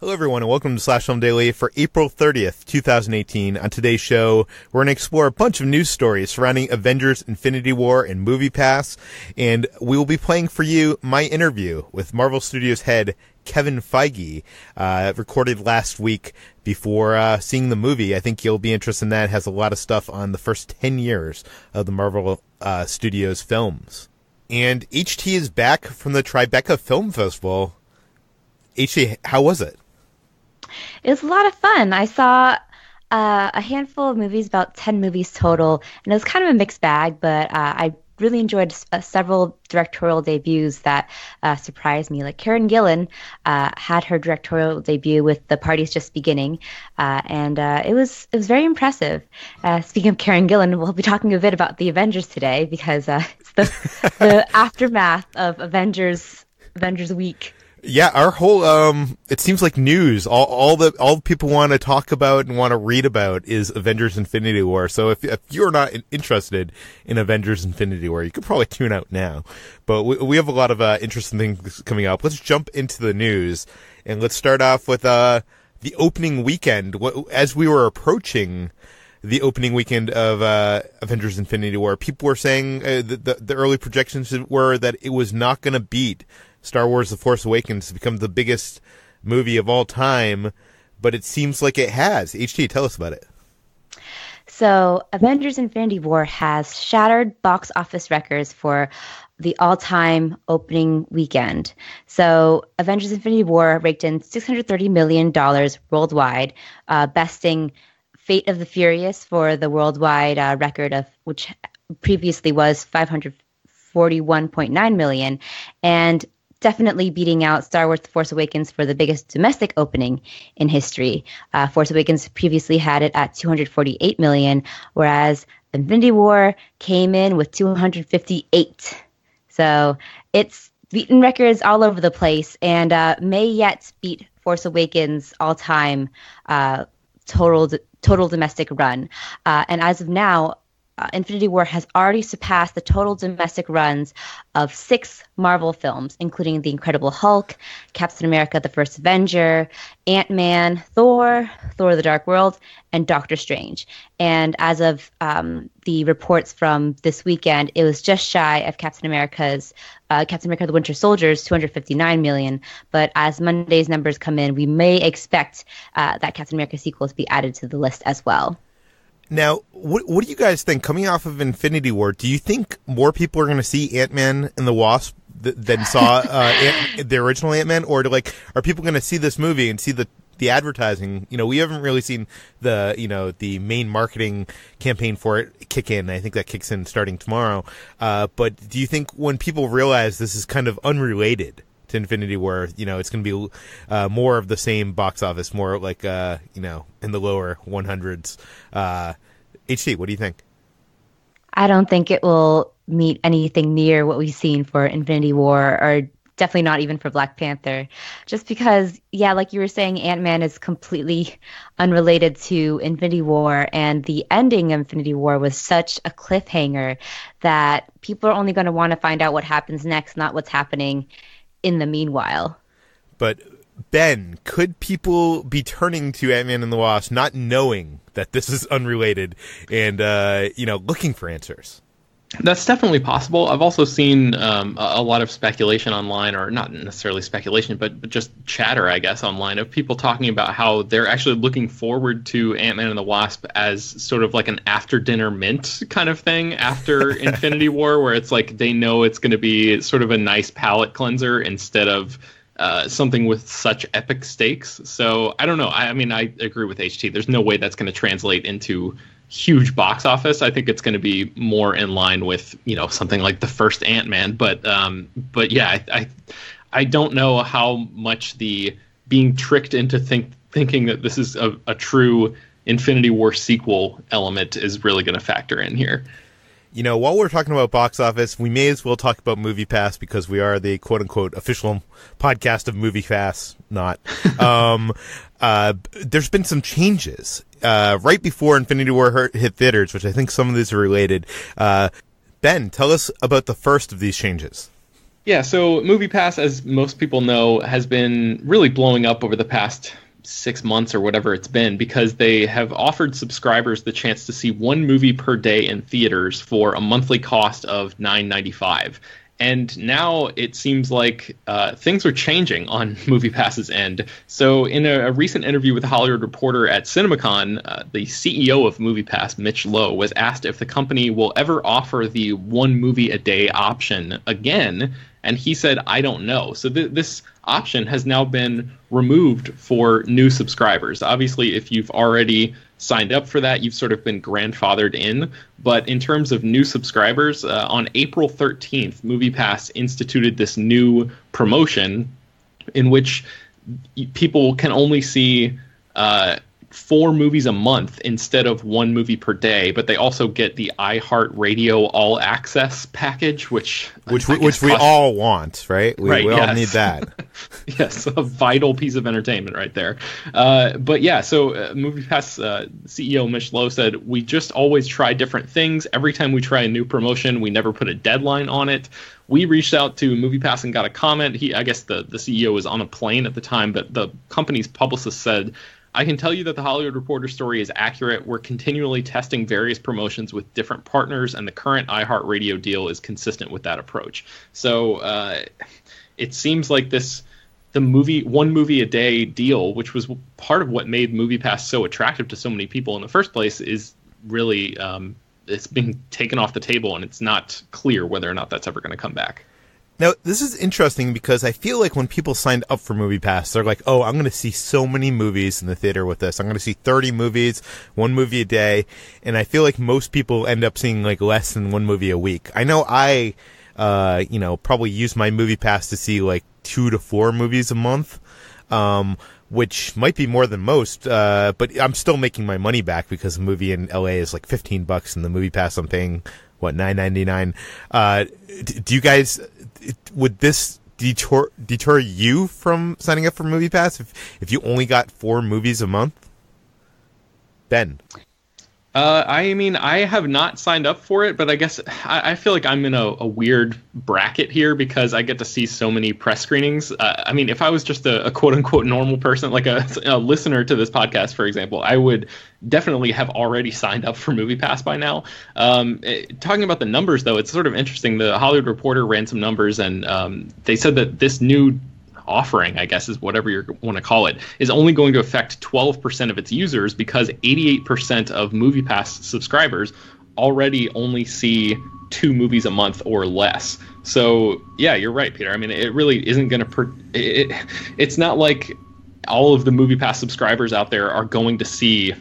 Hello, everyone, and welcome to Slash Film Daily for April 30th, 2018. On today's show, we're going to explore a bunch of news stories surrounding Avengers, Infinity War, and MoviePass, and we will be playing for you my interview with Marvel Studios head Kevin Feige, recorded last week before seeing the movie. I think you'll be interested in that. It has a lot of stuff on the first 10 years of the Marvel Studios films. And HT is back from the Tribeca Film Festival. HT, how was it? It was a lot of fun. I saw a handful of movies, about 10 movies total, and it was kind of a mixed bag, but I really enjoyed several directorial debuts that surprised me. Like Karen Gillan had her directorial debut with The Party's Just Beginning, and it was very impressive. Speaking of Karen Gillan, we'll be talking a bit about the Avengers today because it's the aftermath of Avengers Week. Yeah, our whole, it seems like news, all people want to talk about and want to read about is Avengers Infinity War. So if you're not interested in Avengers Infinity War, you could probably tune out now. But we have a lot of interesting things coming up. Let's jump into the news, and let's start off with the opening weekend. As we were approaching the opening weekend of Avengers Infinity War, people were saying the early projections were that it was not going to beat Star Wars The Force Awakens to become the biggest movie of all time, but it seems like it has. HT, tell us about it. So, Avengers Infinity War has shattered box office records for the all-time opening weekend. So, Avengers Infinity War raked in $630 million worldwide, besting Fate of the Furious for the worldwide record of which previously was $541.9 million, and definitely beating out Star Wars The Force Awakens for the biggest domestic opening in history. Force Awakens previously had it at $248 million, whereas Infinity War came in with $258. So it's beaten records all over the place and may yet beat Force Awakens all-time total domestic run. And as of now, Infinity War has already surpassed the total domestic runs of 6 Marvel films, including The Incredible Hulk, Captain America the First Avenger, Ant-Man, Thor, Thor the Dark World, and Doctor Strange. And as of the reports from this weekend, it was just shy of Captain America the Winter Soldier's $259 million. But as Monday's numbers come in, we may expect that Captain America sequel to be added to the list as well. Now, what do you guys think? Coming off of Infinity War, do you think more people are going to see Ant-Man and the Wasp than saw the original Ant-Man? Or are people going to see this movie and see the advertising? You know, we haven't really seen the main marketing campaign for it kick in. I think that kicks in starting tomorrow. But do you think when people realize this is kind of unrelated to Infinity War, it's going to be more of the same box office, more like in the lower 100s. HT, what do you think? I don't think it will meet anything near what we've seen for Infinity War, or definitely not even for Black Panther, just because, like you were saying, Ant-Man is completely unrelated to Infinity War, and the ending of Infinity War was such a cliffhanger that people are only going to want to find out what happens next, not what's happening in the meanwhile. But Ben, could people be turning to Ant-Man and the Wasp not knowing that this is unrelated and looking for answers? That's definitely possible. I've also seen a lot of speculation online, or not necessarily speculation, but just chatter, I guess, online of people talking about how they're actually looking forward to Ant-Man and the Wasp as sort of like an after-dinner mint kind of thing after Infinity War, where it's like they know it's going to be sort of a nice palate cleanser instead of something with such epic stakes. So I don't know. I mean, I agree with HT. There's no way that's going to translate into huge box office. I think it's going to be more in line with, something like the first Ant-Man. But yeah, I don't know how much the being tricked into thinking that this is a true Infinity War sequel element is really going to factor in here. While we're talking about box office, we may as well talk about MoviePass because we are the quote-unquote official podcast of MoviePass. Not. There's been some changes right before Infinity War hit theaters, which I think some of these are related. Ben, tell us about the first of these changes. Yeah, so MoviePass, as most people know, has been really blowing up over the past 6 months or whatever it's been, because they have offered subscribers the chance to see one movie per day in theaters for a monthly cost of $9.95. And now it seems like things are changing on MoviePass's end. So in a recent interview with a Hollywood Reporter at CinemaCon, the CEO of MoviePass, Mitch Lowe, was asked if the company will ever offer the one movie a day option again. And he said, I don't know. So this option has now been removed for new subscribers. Obviously, if you've already signed up for that, you've sort of been grandfathered in. But in terms of new subscribers, on April 13th, MoviePass instituted this new promotion in which people can only see 4 movies a month instead of one movie per day, but they also get the iHeartRadio All Access package, which we all want, right? We all need that. Yes, a vital piece of entertainment right there. But yeah, so MoviePass CEO Mitch Lowe said, we just always try different things. Every time we try a new promotion, we never put a deadline on it. We reached out to MoviePass and got a comment. I guess the CEO was on a plane at the time, but the company's publicist said, I can tell you that the Hollywood Reporter story is accurate. We're continually testing various promotions with different partners, and the current iHeartRadio deal is consistent with that approach. So it seems like the one movie a day deal, which was part of what made MoviePass so attractive to so many people in the first place, is really it's being taken off the table, and it's not clear whether or not that's ever going to come back. Now, this is interesting because I feel like when people signed up for MoviePass, they're like, oh, I'm going to see so many movies in the theater with this. I'm going to see 30 movies, one movie a day. And I feel like most people end up seeing like less than one movie a week. I know I, probably use my MoviePass to see like 2 to 4 movies a month, which might be more than most. But I'm still making my money back because a movie in LA is like $15 and the MoviePass I'm paying, $9.99. Do you guys, would this deter you from signing up for MoviePass if you only got 4 movies a month? Ben. I mean, I have not signed up for it, but I guess I feel like I'm in a weird bracket here because I get to see so many press screenings. I mean, if I was just a quote-unquote normal person, like a listener to this podcast, for example, I would definitely have already signed up for MoviePass by now. Talking about the numbers, though, it's sort of interesting. The Hollywood Reporter ran some numbers, and they said that this new offering, I guess is whatever you want to call it, is only going to affect 12% of its users because 88% of MoviePass subscribers already only see 2 movies a month or less. So yeah, you're right, Peter. I mean, it really isn't going to it's not like all of the MoviePass subscribers out there are going to see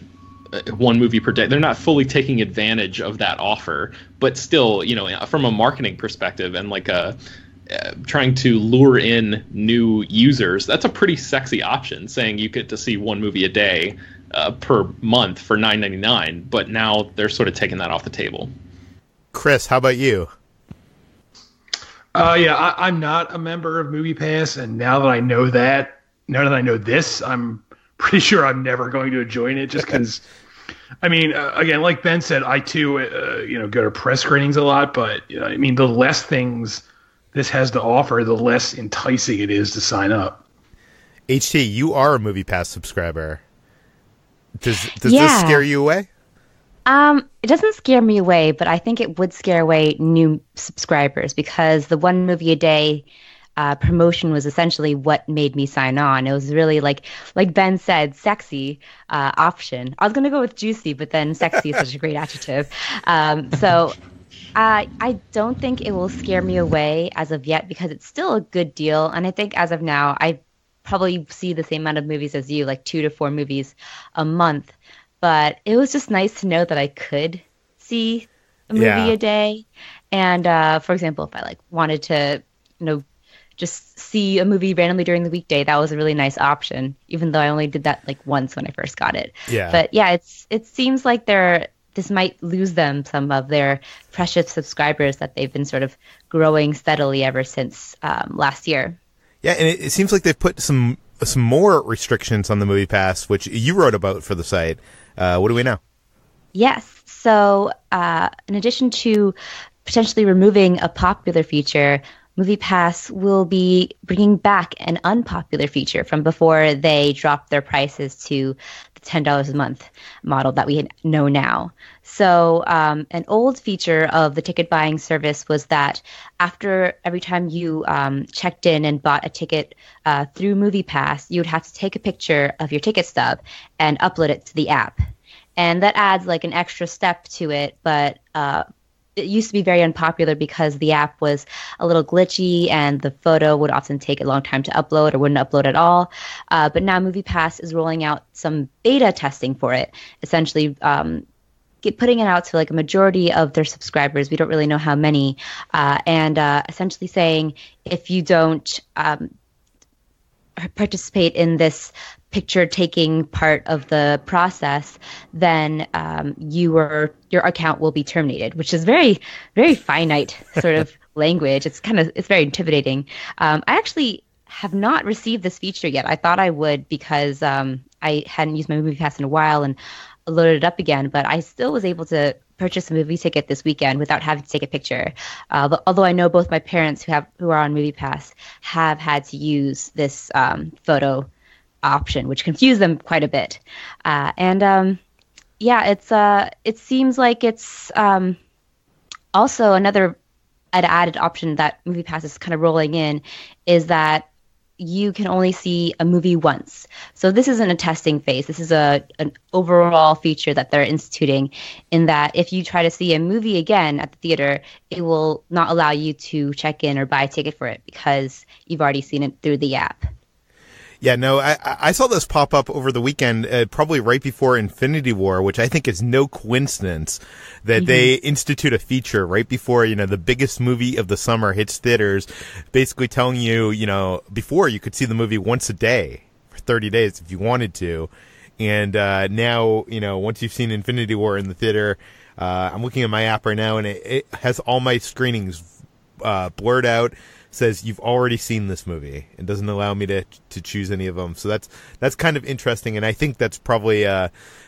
one movie per day. They're not fully taking advantage of that offer, but still, from a marketing perspective and like trying to lure in new users, that's a pretty sexy option, saying you get to see one movie a day per month for $9.99, but now they're sort of taking that off the table. Chris, how about you? I'm not a member of MoviePass, and now that I know this, I'm pretty sure I'm never going to join it just because, I mean, again, like Ben said, I too, go to press screenings a lot, but I mean, the less things this has to offer, the less enticing it is to sign up. HT, you are a MoviePass subscriber. Does this scare you away? It doesn't scare me away, but I think it would scare away new subscribers because the one movie a day promotion was essentially what made me sign on. It was really like Ben said, sexy option. I was going to go with juicy, but then sexy is such a great adjective. So I don't think it will scare me away as of yet because it's still a good deal. And I think as of now, I probably see the same amount of movies as you, like 2 to 4 movies a month. But it was just nice to know that I could see a movie a day. And for example, if I wanted to, just see a movie randomly during the weekday, that was a really nice option, even though I only did that once when I first got it. Yeah. But yeah, it seems like this might lose them some of their precious subscribers that they've been sort of growing steadily ever since last year. Yeah, and it seems like they've put some more restrictions on the MoviePass, which you wrote about for the site. What do we know? Yes. So in addition to potentially removing a popular feature, MoviePass will be bringing back an unpopular feature from before they dropped their prices to the $10 a month model that we know now. So an old feature of the ticket buying service was that after every time you checked in and bought a ticket through MoviePass, you would have to take a picture of your ticket stub and upload it to the app. And that adds like an extra step to it, but it used to be very unpopular because the app was a little glitchy and the photo would often take a long time to upload or wouldn't upload at all. But now MoviePass is rolling out some beta testing for it, essentially putting it out to like a majority of their subscribers. We don't really know how many, and essentially saying if you don't participate in this picture taking part of the process, then your account will be terminated, which is very, very finite sort of language. It's very intimidating. I actually have not received this feature yet. I thought I would because I hadn't used my MoviePass in a while and loaded it up again, but I still was able to purchase a movie ticket this weekend without having to take a picture. Although I know both my parents who are on MoviePass have had to use this photo option, which confused them quite a bit. It seems like it's also an added option that MoviePass is kind of rolling in is that you can only see a movie once. So this isn't a testing phase. This is an overall feature that they're instituting in that if you try to see a movie again at the theater, it will not allow you to check in or buy a ticket for it because you've already seen it through the app. Yeah, no, I saw this pop up over the weekend, probably right before Infinity War, which I think is no coincidence that they institute a feature right before, the biggest movie of the summer hits theaters, basically telling you, before you could see the movie once a day for 30 days if you wanted to. And now, once you've seen Infinity War in the theater, I'm looking at my app right now and it has all my screenings blurred out. Says you've already seen this movie and doesn't allow me to choose any of them. So that's kind of interesting, and I think that's probably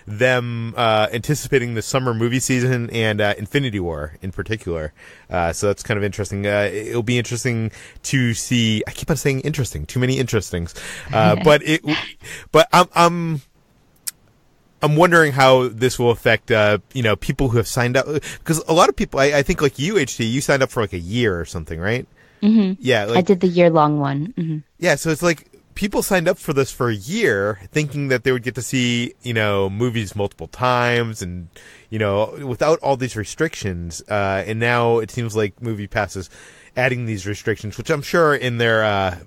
them anticipating the summer movie season and Infinity War in particular. So that's kind of interesting. It'll be interesting to see. I keep on saying interesting. Too many interestings. But I'm wondering how this will affect people who have signed up, because a lot of people. I think like you, HT, you signed up for like a year or something, right? Mm-hmm. Yeah, I did the year-long one. Mm-hmm. Yeah, so it's like people signed up for this for a year thinking that they would get to see, movies multiple times and, without all these restrictions. And now it seems like MoviePass is adding these restrictions, which I'm sure in their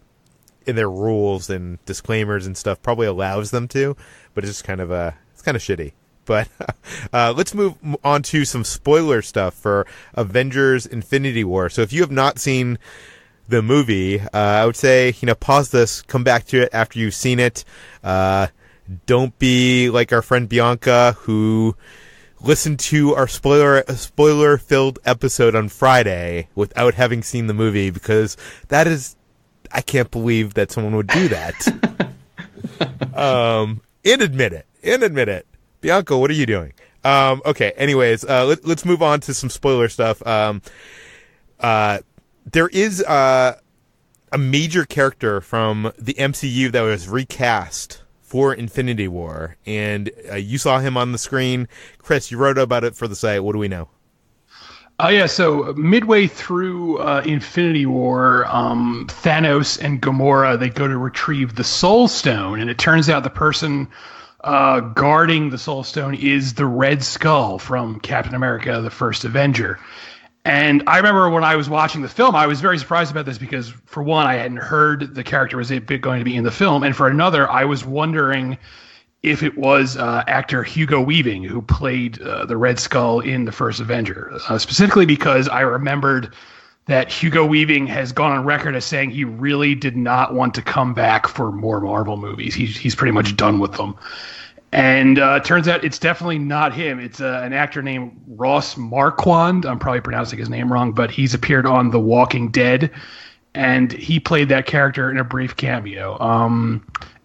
rules and disclaimers and stuff probably allows them to, but it's just kind of shitty. But let's move on to some spoiler stuff for Avengers Infinity War. So if you have not seen the movie, I would say, pause this, come back to it after you've seen it. Don't be like our friend Bianca, who listened to our spoiler-filled episode on Friday without having seen the movie, because that is... I can't believe that someone would do that. And admit it. Bianca, what are you doing? Okay, anyways, let's move on to some spoiler stuff. There is a major character from the MCU that was recast for Infinity War, and you saw him on the screen. Chris, you wrote about it for the site. What do we know? So midway through Infinity War, Thanos and Gamora, they go to retrieve the Soul Stone, and it turns out the person guarding the Soul Stone is the Red Skull from Captain America, the First Avenger. And I remember when I was watching the film, I was very surprised about this because, for one, I hadn't heard the character was going to be in the film. And for another, I was wondering if it was actor Hugo Weaving who played the Red Skull in the First Avenger, specifically because I remembered that Hugo Weaving has gone on record as saying he really did not want to come back for more Marvel movies. He's pretty much done with them. And turns out it's definitely not him. It's an actor named Ross Marquand. I'm probably pronouncing his name wrong, but he's appeared on The Walking Dead and he played that character in a brief cameo.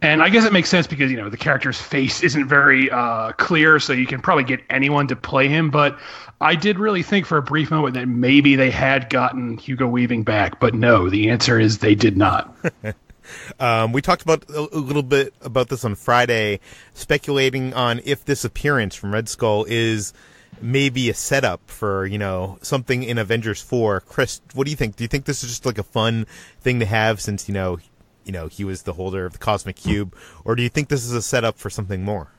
And I guess it makes sense because, the character's face isn't very clear, so you can probably get anyone to play him. But I did really think for a brief moment that maybe they had gotten Hugo Weaving back. But no, the answer is they did not. We talked about a little bit about this on Friday, speculating on if this appearance from Red Skull is maybe a setup for, something in Avengers 4. Chris, what do you think? Do you think this is just like a fun thing to have since, he was the holder of the Cosmic Cube, or do you think this is a setup for something more?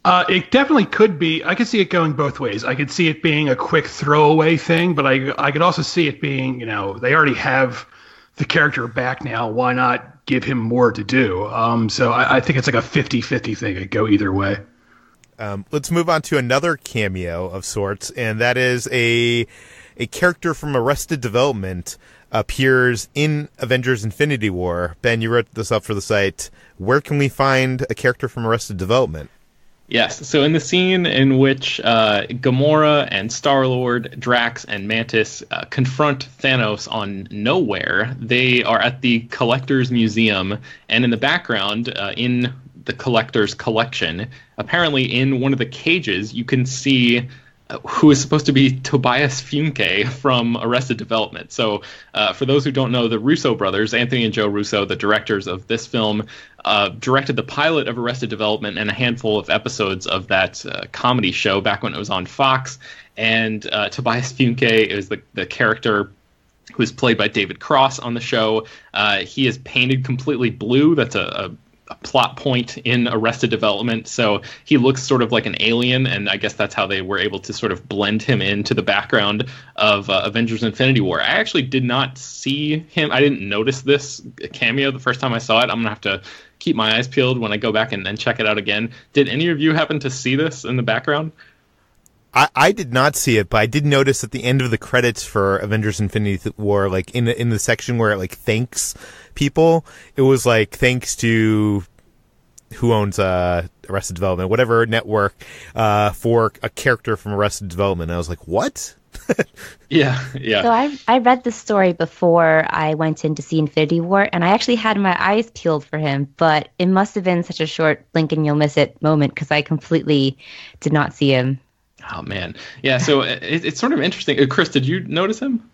It definitely could be. I could see it going both ways. I could see it being a quick throwaway thing, but I could also see it being, they already have the character back now. Why not give him more to do? So I think it's like a 50-50 thing. It could go either way. Let's move on to another cameo of sorts, and that is a character from Arrested Development appears in Avengers Infinity War. Ben, you wrote this up for the site. Where can we find a character from Arrested Development? Yes, so in the scene in which Gamora and Star-Lord, Drax, and Mantis confront Thanos on Nowhere, they are at the Collector's Museum, and in the background, in the Collector's collection, apparently in one of the cages, you can see who is supposed to be Tobias Funke from Arrested Development. So for those who don't know, the Russo brothers, Anthony and Joe Russo, the directors of this film, directed the pilot of Arrested Development and a handful of episodes of that comedy show back when it was on Fox. And Tobias Funke is the character who is played by David Cross on the show. He is painted completely blue. That's a plot point in Arrested Development, so he looks sort of like an alien, and I guess that's how they were able to sort of blend him into the background of Avengers Infinity War. I actually did not see him. I didn't notice this cameo the first time I saw it. I'm gonna have to keep my eyes peeled when I go back and check it out again. Did any of you happen to see this in the background? I did not see it, but I did notice at the end of the credits for Avengers Infinity War, like in the section where it like thanks people, it was like thanks to who owns Arrested Development, whatever network, for a character from Arrested Development. And I was like, what? Yeah. So I read the story before I went in to see Infinity War, and I actually had my eyes peeled for him, but it must have been such a short blink and you'll miss it moment because I completely did not see him. Oh, man. Yeah, so it's sort of interesting. Chris, did you notice him?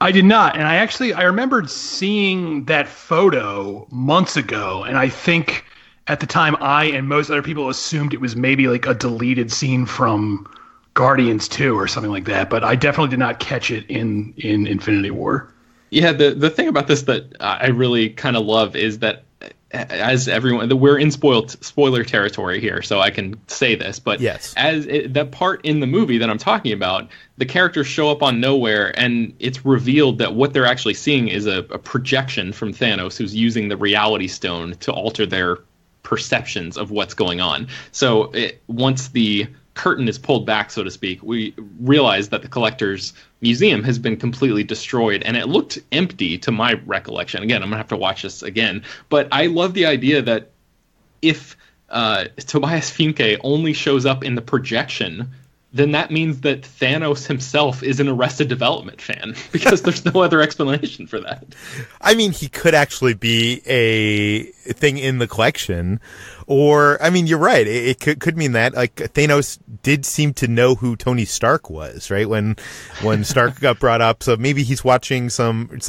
I did not, and I remembered seeing that photo months ago, and I think at the time I and most other people assumed it was maybe like a deleted scene from Guardians 2 or something like that, but I definitely did not catch it in Infinity War. Yeah, the thing about this that I really kind of love is that as everyone, we're in spoiler territory here, so I can say this, but yes, that part in the movie that I'm talking about, the characters show up on Nowhere, and it's revealed that what they're actually seeing is a projection from Thanos, who's using the Reality Stone to alter their perceptions of what's going on. So once the curtain is pulled back, so to speak, we realize that the Collector's Museum has been completely destroyed, and it looked empty to my recollection. Again, I'm gonna have to watch this again, but I love the idea that if Tobias Funke only shows up in the projection, then that means that Thanos himself is an Arrested Development fan, because there's no other explanation for that. I mean, he could actually be a thing in the collection, or, I mean, you're right. It could mean that, like, Thanos did seem to know who Tony Stark was, right? When Stark got brought up, so maybe he's watching some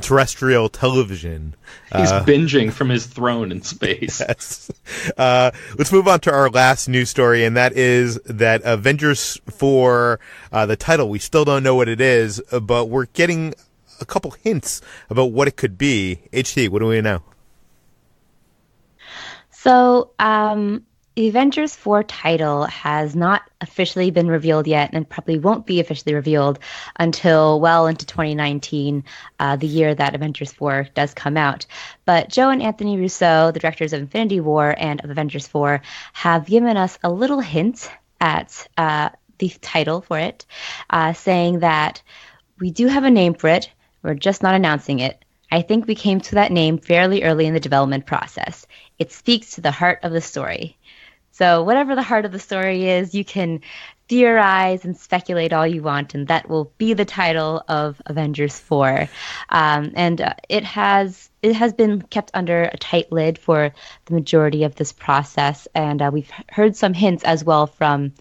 terrestrial television. He's binging from his throne in space. Yes. Let's move on to our last news story, and that is that Avengers 4, the title, we still don't know what it is, but we're getting a couple hints about what it could be. HT, what do we know? So, the Avengers 4 title has not officially been revealed yet, and probably won't be officially revealed until well into 2019, the year that Avengers 4 does come out. But Joe and Anthony Russo, the directors of Infinity War and of Avengers 4, have given us a little hint at the title for it, saying that we do have a name for it, we're just not announcing it. I think we came to that name fairly early in the development process. It speaks to the heart of the story. So whatever the heart of the story is, you can theorize and speculate all you want, and that will be the title of Avengers 4. And it has been kept under a tight lid for the majority of this process, and we've heard some hints as well from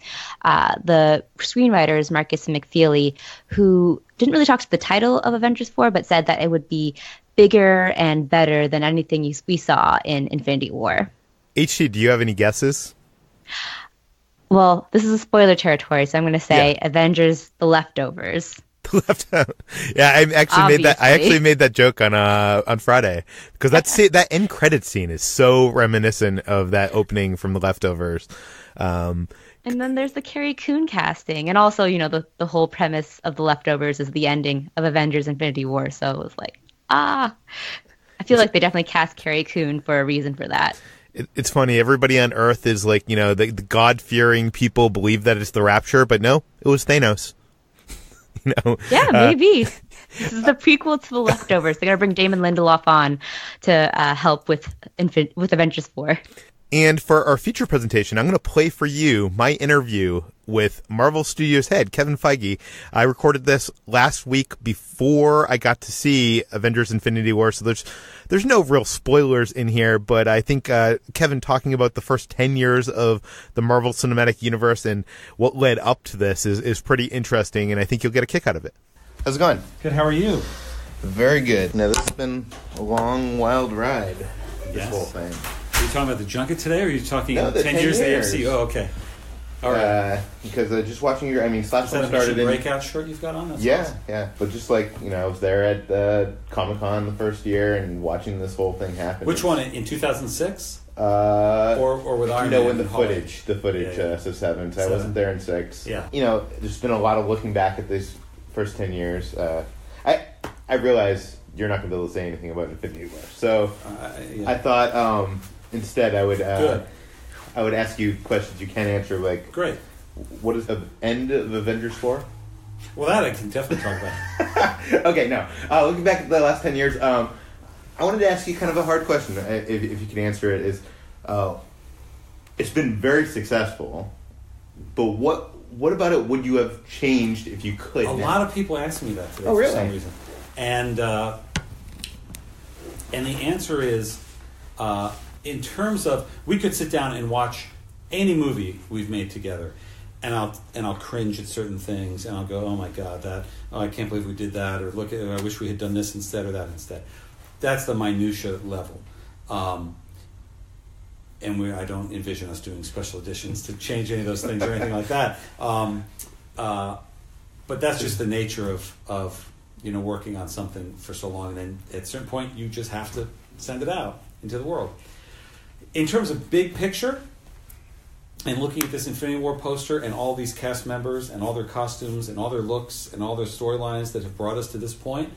the screenwriters, Marcus and McFeely, who didn't really talk to the title of Avengers 4, but said that it would be bigger and better than anything we saw in Infinity War. HT, do you have any guesses? Well, this is a spoiler territory, so I'm going to say Avengers: The Leftovers. Yeah, I actually made that joke on Friday, because that end credit scene is so reminiscent of that opening from The Leftovers. And then there's the Carrie Coon casting, and also, the whole premise of The Leftovers is the ending of Avengers: Infinity War. So it was like, I feel like they definitely cast Carrie Coon for a reason for that. It's funny. Everybody on Earth is like, the God-fearing people believe that it's the Rapture, but no, it was Thanos. Yeah, maybe. This is the prequel to The Leftovers. They're gonna bring Damon Lindelof on to help with Avengers 4. And for our feature presentation, I'm going to play for you my interview with Marvel Studios head Kevin Feige. I recorded this last week before I got to see Avengers: Infinity War, so there's no real spoilers in here, but I think Kevin talking about the first 10 years of the Marvel Cinematic Universe and what led up to this is pretty interesting, and I think you'll get a kick out of it. How's it going? Good, how are you? Very good. Now, this has been a long, wild ride, this whole thing. Are you talking about the junket today, or are you talking 10 years AFC? Oh, okay. All right. Because just watching your, Slapstone Is that started a breakout shirt you've got on? That's yeah, awesome. Yeah. But just like, I was there at Comic-Con the first year and watching this whole thing happen. Which one, in 2006? Or with Iron Man? No, in the footage. Yeah. So 7. So I wasn't there in 6. Yeah. There's been a lot of looking back at these first 10 years. I realize you're not going to be able to say anything about Infinity War. So I thought instead I would ask you questions you can answer, like, great. What is the end of Avengers 4? Well, that I can definitely talk about. Okay, no. Looking back at the last 10 years, I wanted to ask you kind of a hard question, if you can answer it, is it's been very successful, but what about it would you have changed if you could? A lot of people ask me that today really? For some reason. And the answer is, in terms of, we could sit down and watch any movie we've made together, and I'll cringe at certain things, and I'll go, oh my god, I can't believe we did that, or look at, I wish we had done this instead or that instead. That's the minutia level, and I don't envision us doing special editions to change any of those things or anything like that. But that's just the nature of working on something for so long, and then at a certain point you just have to send it out into the world. In terms of big picture, and looking at this Infinity War poster and all these cast members and all their costumes and all their looks and all their storylines that have brought us to this point,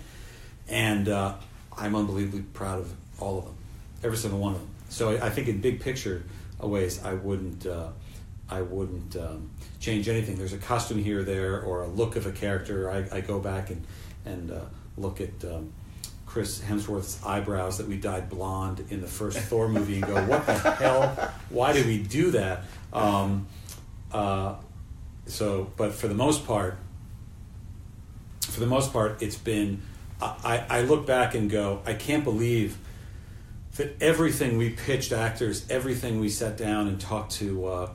and I'm unbelievably proud of all of them, every single one of them. So I think in big picture ways, I wouldn't change anything. There's a costume here or there, or a look of a character. I go back and look at Chris Hemsworth's eyebrows that we dyed blonde in the first Thor movie and go, what the hell? Why did we do that? But for the most part, it's been. I look back and go, I can't believe that everything we pitched actors, everything we sat down and talked to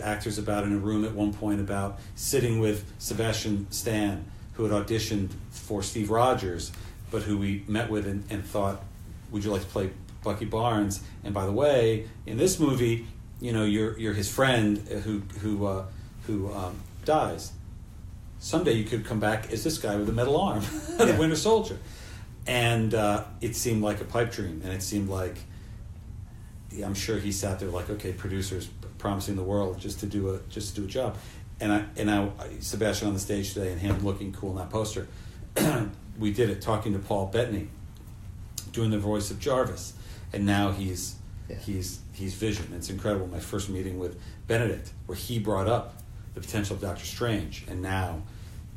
actors about in a room at one point, about sitting with Sebastian Stan, who had auditioned for Steve Rogers, but who we met with and thought, would you like to play Bucky Barnes? And by the way, in this movie, you're his friend who dies. Someday you could come back as this guy with a metal arm, the Winter Soldier. And it seemed like a pipe dream, and it seemed like, I'm sure he sat there like, okay, producers promising the world just to do a job. And I Sebastian on the stage today and him looking cool in that poster. We did it talking to Paul Bettany, doing the voice of Jarvis, and now he's Vision. It's incredible. My first meeting with Benedict, where he brought up the potential of Doctor Strange, and now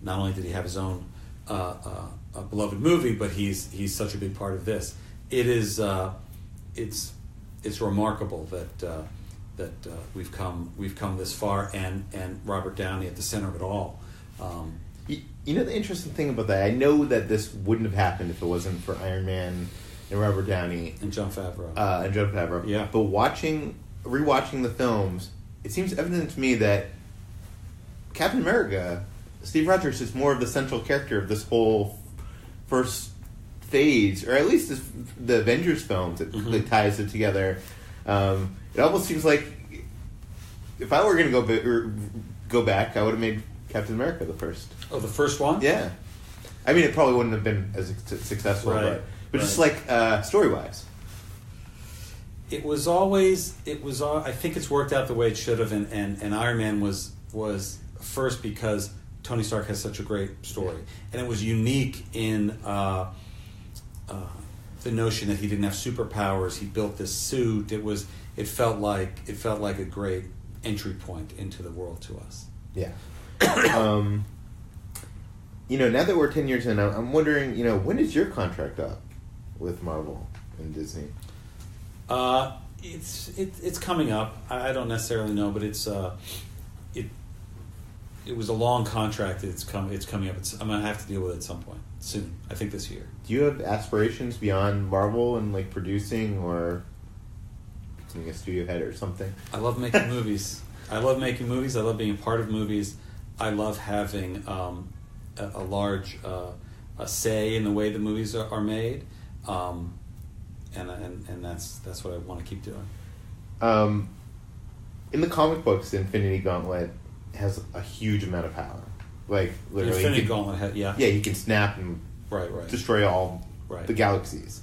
not only did he have his own a beloved movie, but he's such a big part of this. It is it's remarkable we've come this far, and Robert Downey at the center of it all. You know the interesting thing about that, I know that this wouldn't have happened if it wasn't for Iron Man and Robert Downey and Jon Favreau. Yeah. But rewatching the films, it seems evident to me that Captain America, Steve Rogers, is more of the central character of this whole first phase, or at least the Avengers films that ties it together. It almost seems like if I were going to go back, I would have made Captain America the first. Oh, the first one? Yeah. I mean, it probably wouldn't have been as successful, but just like story-wise. It was always, I think it's worked out the way it should have, and Iron Man was first because Tony Stark has such a great story. And it was unique in the notion that he didn't have superpowers. He built this suit. It felt like a great entry point into the world to us. Yeah. Now that we're 10 years in, I'm wondering, when is your contract up with Marvel and Disney? It's coming up. I don't necessarily know, but it was a long contract. It's coming up. I'm gonna have to deal with it at some point soon. I think this year. Do you have aspirations beyond Marvel and like producing or being a studio head or something? I love making movies. I love being a part of movies. I love having a large a say in the way the movies are made, and that's what I want to keep doing. In the comic books, Infinity Gauntlet has a huge amount of power. Like literally, Infinity Gauntlet, he can snap and destroy all the galaxies.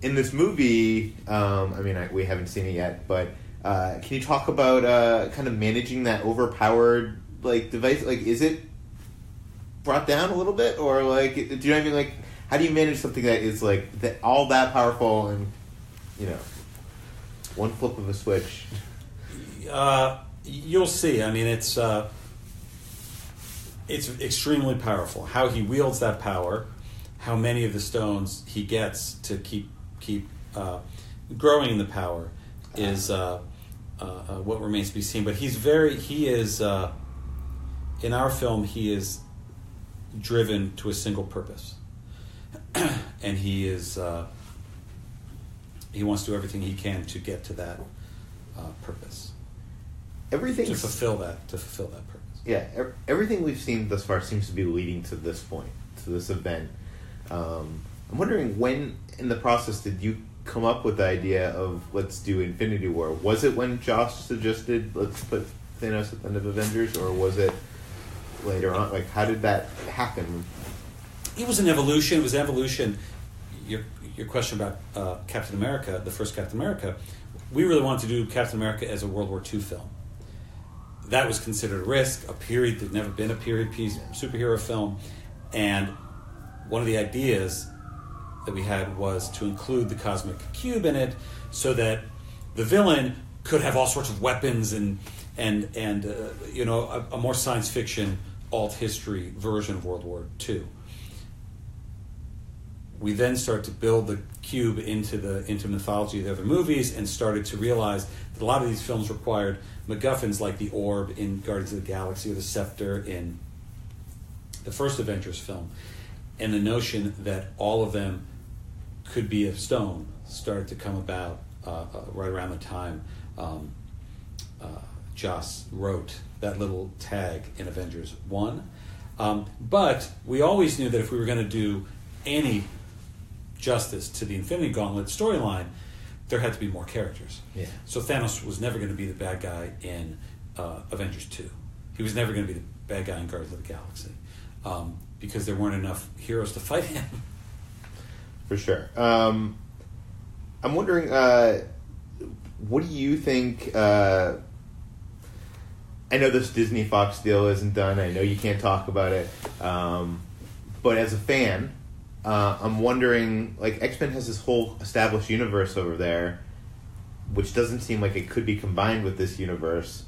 In this movie, we haven't seen it yet, but can you talk about kind of managing that overpowered device? Like, is it brought down a little bit, or do you know what I mean? Like, how do you manage something that is all that powerful and one flip of a switch? You'll see. I mean, it's extremely powerful. How he wields that power, how many of the stones he gets to keep growing in the power is what remains to be seen. But he is in our film, he is driven to a single purpose, and he wants to do everything he can to get to that purpose. To fulfill that purpose. Yeah, everything we've seen thus far seems to be leading to this point, to this event. I'm wondering, when in the process did you come up with the idea of let's do Infinity War? Was it when Josh suggested let's put Thanos at the end of Avengers, or was it later on? Like, how did that happen? It was an evolution. Your question about Captain America, the first Captain America, we really wanted to do Captain America as a World War II film. That was considered a risk, a period that never been a period piece superhero film, and one of the ideas that we had was to include the cosmic cube in it, so that the villain could have all sorts of weapons and a more science fiction alt history version of World War II. We then started to build the cube into mythology of the other movies, and started to realize that a lot of these films required MacGuffins like the orb in Guardians of the Galaxy or the scepter in the first Avengers film. And the notion that all of them could be of stone started to come about right around the time Joss wrote that little tag in Avengers 1. But we always knew that if we were going to do any justice to the Infinity Gauntlet storyline, there had to be more characters. Yeah. So Thanos was never going to be the bad guy in Avengers 2. He was never going to be the bad guy in Guardians of the Galaxy, because there weren't enough heroes to fight him. For sure. I'm wondering, what do you think... I know this Disney-Fox deal isn't done. I know you can't talk about it. But as a fan... I'm wondering, X-Men has this whole established universe over there, which doesn't seem like it could be combined with this universe.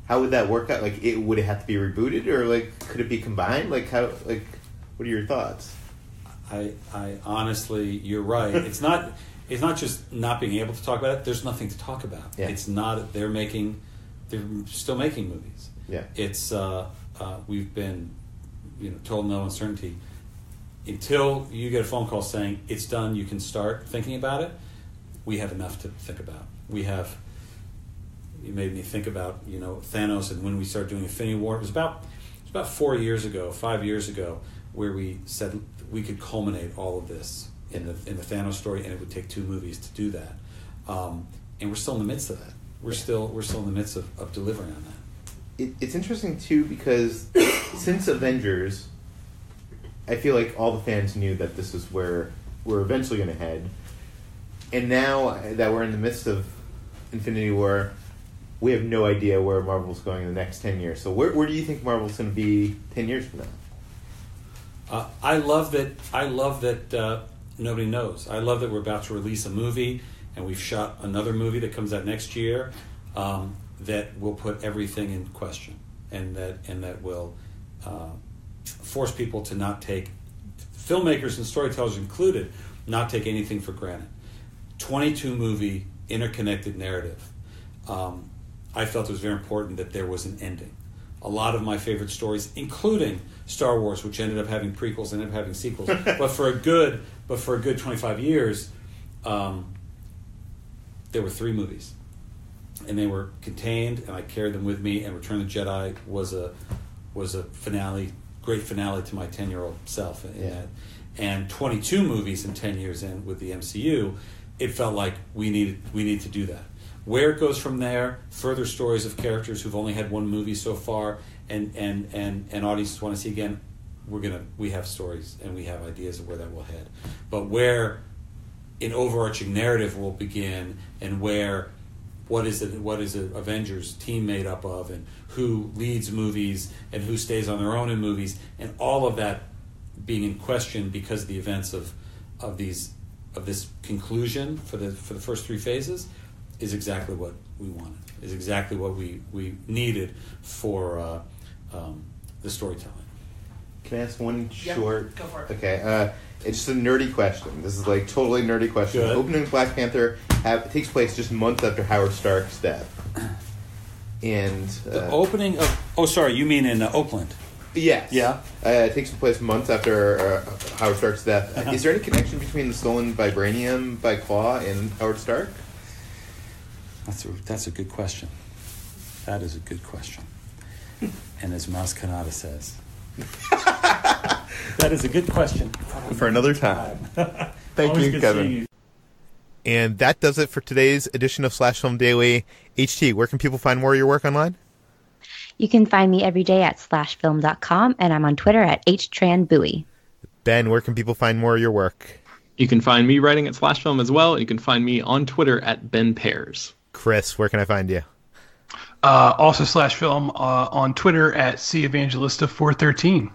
How would that work out? Would it have to be rebooted, or could it be combined? What are your thoughts? I honestly, you're right. It's not it's not just not being able to talk about it. There's nothing to talk about. Yeah. It's not. They're still making movies. Yeah. It's we've been, told no uncertainty until you get a phone call saying it's done. You can start thinking about it. We have enough to think about. You made me think about Thanos, and when we started doing Infinity War, it was about 5 years ago, where we said we could culminate all of this in the Thanos story, and it would take 2 movies to do that. And we're still in the midst of that. We're still in the midst of delivering on that. It's interesting too, because since Avengers, I feel like all the fans knew that this is where we're eventually going to head. And now that we're in the midst of Infinity War, we have no idea where Marvel's going in the next 10 years. So where do you think Marvel's going to be 10 years from now? I love that nobody knows. I love that we're about to release a movie, and we've shot another movie that comes out next year that will put everything in question, and that will force people to not take, filmmakers and storytellers included, not take anything for granted. 22 movie interconnected narrative. I felt it was very important that there was an ending. A lot of my favorite stories, including Star Wars, which ended up having prequels, ended up having sequels, but for a good 25 years, there were 3 movies, and they were contained, and I carried them with me. And Return of the Jedi was a finale, great finale to my 10-year-old self. And 22 movies in 10 years in with the MCU, it felt like we need to do that. Where it goes from there, further stories of characters who've only had one movie so far, and audiences want to see again. We have stories and we have ideas of where that will head, but where an overarching narrative will begin, and what is an Avengers team made up of, and who leads movies and who stays on their own in movies, and all of that being in question because of the events of this conclusion for the first 3 phases, is exactly what we wanted, is exactly what we needed for the storytelling. Can I ask one short? Go for it. Okay, it's just a nerdy question. This is like totally nerdy question. Good. The opening of Black Panther takes place just months after Howard Stark's death. And The opening of... Oh, sorry, you mean in Oakland? Yes. Yeah. It takes place months after Howard Stark's death. Uh-huh. Is there any connection between the stolen vibranium by Claw and Howard Stark? That's a good question. That is a good question. And as Mouse Kanata says, that is a good question. For another time. Thank Always you, good Kevin. seeing you. And that does it for today's edition of Slash Film Daily. HT, where can people find more of your work online? You can find me every day at slashfilm.com, and I'm on Twitter at HTranBuoy. Ben, where can people find more of your work? You can find me writing at Slash Film as well. You can find me on Twitter at Ben Pearson. Chris, where can I find you? Also Slash Film on Twitter at Evangelista413.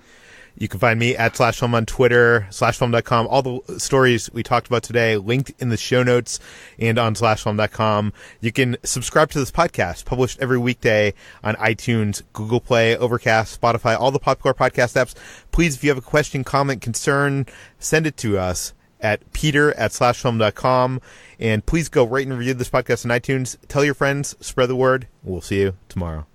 You can find me at Slash Film on Twitter, slashfilm.com. All the stories we talked about today linked in the show notes and on slashfilm.com. You can subscribe to this podcast, published every weekday on iTunes, Google Play, Overcast, Spotify, all the popular podcast apps. Please, if you have a question, comment, concern, send it to us at peter@slashfilm.com. And please go rate and review this podcast on iTunes. Tell your friends, spread the word. We'll see you tomorrow.